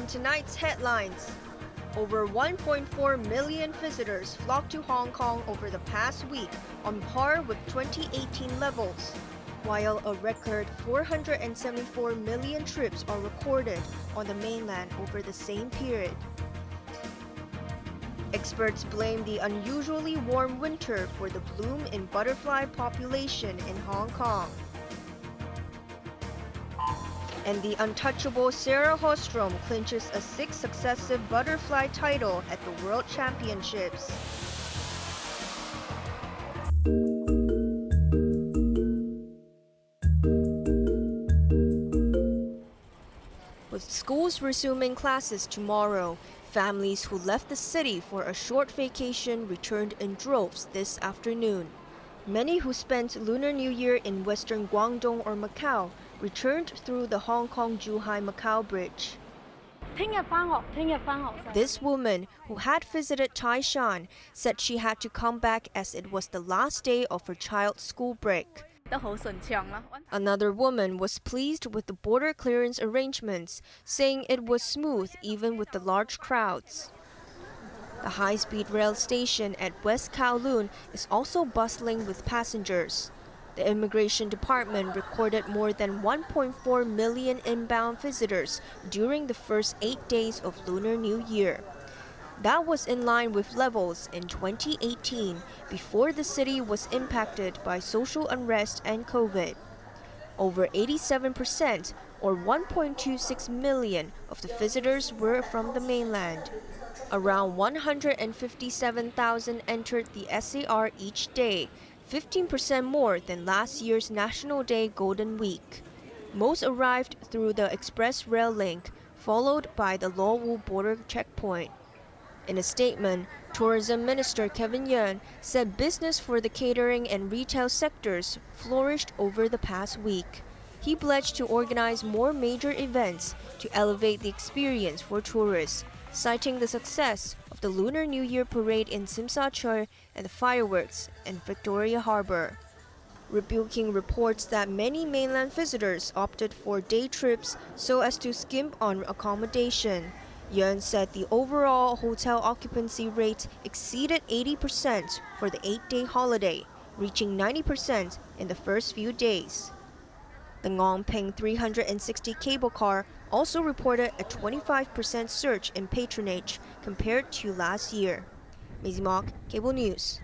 tonight's headlines. Over 1.4 million visitors flocked to Hong Kong over the past week, on par with 2018 levels, while a record 474 million trips are recorded on the mainland over the same period. Experts blame the unusually warm winter for the bloom in butterfly population in Hong Kong. And the untouchable Sarah Hostrom clinches a sixth successive butterfly title at the World Championships. With schools resuming classes tomorrow, families who left the city for a short vacation returned in droves this afternoon. Many who spent Lunar New Year in western Guangdong or Macau returned through the Hong Kong-Zhuhai-Macau Bridge. This woman, who had visited Taishan, said she had to come back as it was the last day of her child's school break. Another woman was pleased with the border clearance arrangements, saying it was smooth even with the large crowds. The high-speed rail station at West Kowloon is also bustling with passengers. The Immigration Department recorded more than 1.4 million inbound visitors during the first 8 days of Lunar New Year. That was in line with levels in 2018, before the city was impacted by social unrest and COVID. Over 87%, or 1.26 million, of the visitors were from the mainland. Around 157,000 entered the SAR each day, 15% more than last year's National Day Golden Week. Most arrived through the Express Rail Link, followed by the Lo Wu border checkpoint. In a statement, Tourism Minister Kevin Yeung said business for the catering and retail sectors flourished over the past week. He pledged to organize more major events to elevate the experience for tourists, citing the success of the Lunar New Year parade in Tsim Sha Tsui and the fireworks in Victoria Harbour. Rebuking reports that many mainland visitors opted for day trips so as to skimp on accommodation, Yeung said the overall hotel occupancy rate exceeded 80% for the 8-day holiday, reaching 90% in the first few days. The Ngong Ping 360 cable car also reported a 25% surge in patronage compared to last year. Maisie Mok, Cable News.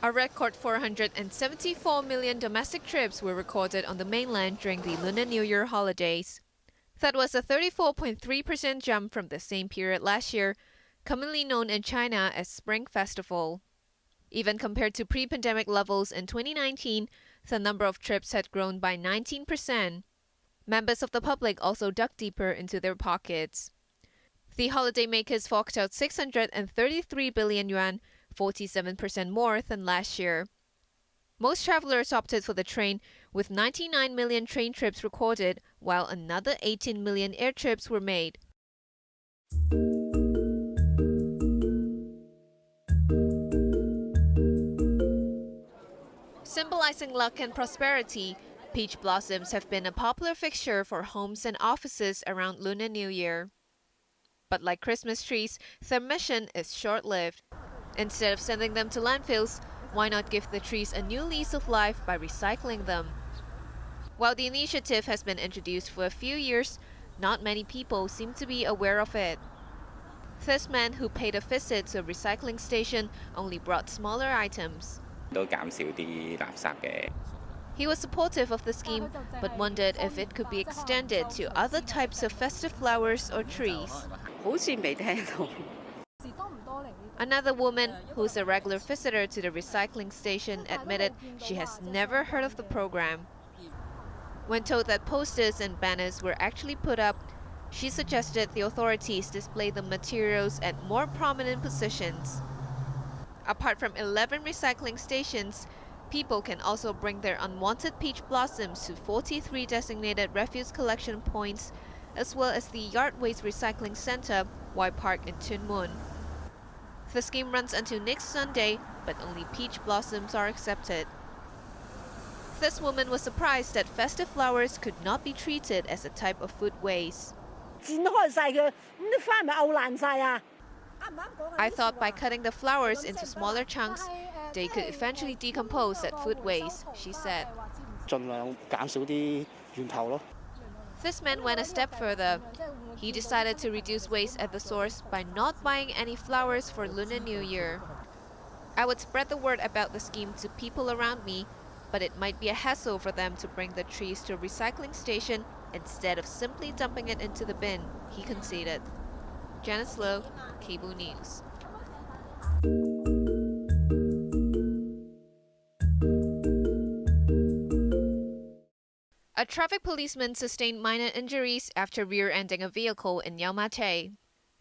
A record 474 million domestic trips were recorded on the mainland during the Lunar New Year holidays. That was a 34.3% jump from the same period last year, commonly known in China as Spring Festival. Even compared to pre-pandemic levels in 2019, the number of trips had grown by 19%. Members of the public also dug deeper into their pockets. The holidaymakers forked out 633 billion yuan, 47% more than last year. Most travelers opted for the train, with 99 million train trips recorded, while another 18 million air trips were made. Symbolizing luck and prosperity, peach blossoms have been a popular fixture for homes and offices around Lunar New Year. But like Christmas trees, their mission is short-lived. Instead of sending them to landfills, why not give the trees a new lease of life by recycling them? While the initiative has been introduced for a few years, not many people seem to be aware of it. This man who paid a visit to a recycling station only brought smaller items. He was supportive of the scheme, but wondered if it could be extended to other types of festive flowers or trees. Another woman, who's a regular visitor to the recycling station, admitted she has never heard of the program. When told that posters and banners were actually put up, she suggested the authorities display the materials at more prominent positions. Apart from 11 recycling stations, people can also bring their unwanted peach blossoms to 43 designated refuse collection points, as well as the Yard Waste Recycling Center, Wai Park in Tuen Mun. The scheme runs until next Sunday, but only peach blossoms are accepted. This woman was surprised that festive flowers could not be treated as a type of food waste. I thought by cutting the flowers into smaller chunks, they could eventually decompose as food waste, she said. This man went a step further. He decided to reduce waste at the source by not buying any flowers for Lunar New Year. I would spread the word about the scheme to people around me, but it might be a hassle for them to bring the trees to a recycling station instead of simply dumping it into the bin, he conceded. Janice Lowe, Cable News. A traffic policeman sustained minor injuries after rear-ending a vehicle in Yau Ma Tei.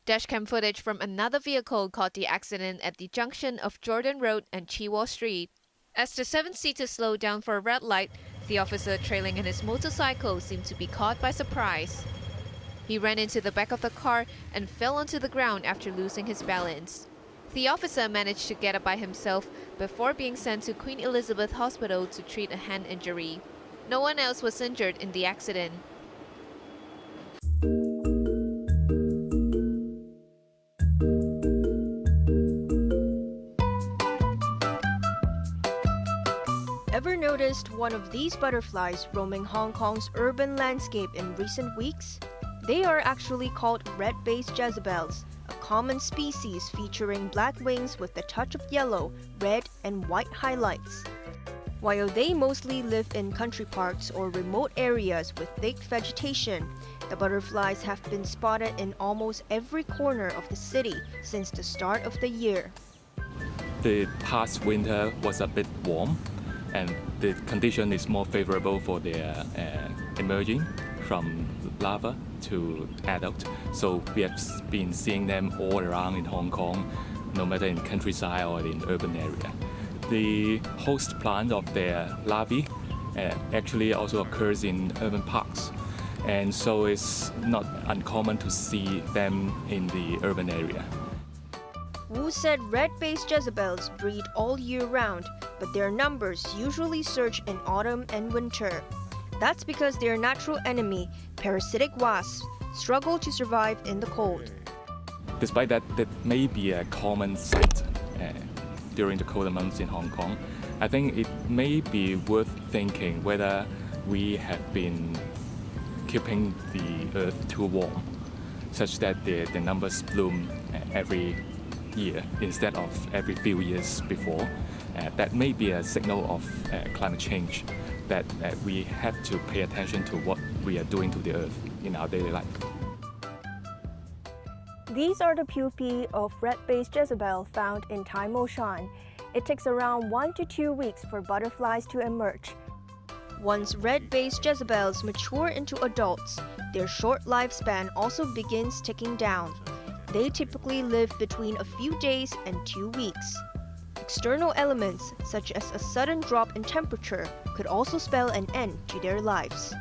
Dashcam footage from another vehicle caught the accident at the junction of Jordan Road and Chi Wo Street. As the seven-seater slowed down for a red light, the officer trailing in his motorcycle seemed to be caught by surprise. He ran into the back of the car and fell onto the ground after losing his balance. The officer managed to get up by himself before being sent to Queen Elizabeth Hospital to treat a hand injury. No one else was injured in the accident. Ever noticed one of these butterflies roaming Hong Kong's urban landscape in recent weeks? They are actually called red-based Jezebels, a common species featuring black wings with a touch of yellow, red, and white highlights. While they mostly live in country parks or remote areas with thick vegetation, the butterflies have been spotted in almost every corner of the city since the start of the year. The past winter was a bit warm, and the condition is more favorable for their emerging from larva to adult. So we have been seeing them all around in Hong Kong, no matter in countryside or in urban area. The host plant of their larvae actually also occurs in urban parks, and so it's not uncommon to see them in the urban area. Wu said red-based Jezebels breed all year round, but their numbers usually surge in autumn and winter. That's because their natural enemy, parasitic wasps, struggle to survive in the cold. Despite that may be a common sight during the colder months in Hong Kong, I think it may be worth thinking whether we have been keeping the earth too warm, such that the numbers bloom every year instead of every few years before. That may be a signal of climate change, that we have to pay attention to what we are doing to the earth in our daily life. These are the pupae of red-based Jezebel found in Tai Mo Shan. It takes around 1 to 2 weeks for butterflies to emerge. Once red-based Jezebels mature into adults, their short lifespan also begins ticking down. They typically live between a few days and 2 weeks. External elements, such as a sudden drop in temperature, could also spell an end to their lives.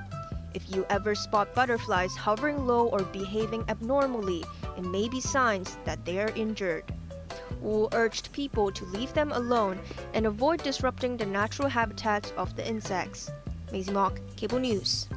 If you ever spot butterflies hovering low or behaving abnormally, it may be signs that they are injured. Wu urged people to leave them alone and avoid disrupting the natural habitats of the insects. Maisie Mock, Cable News.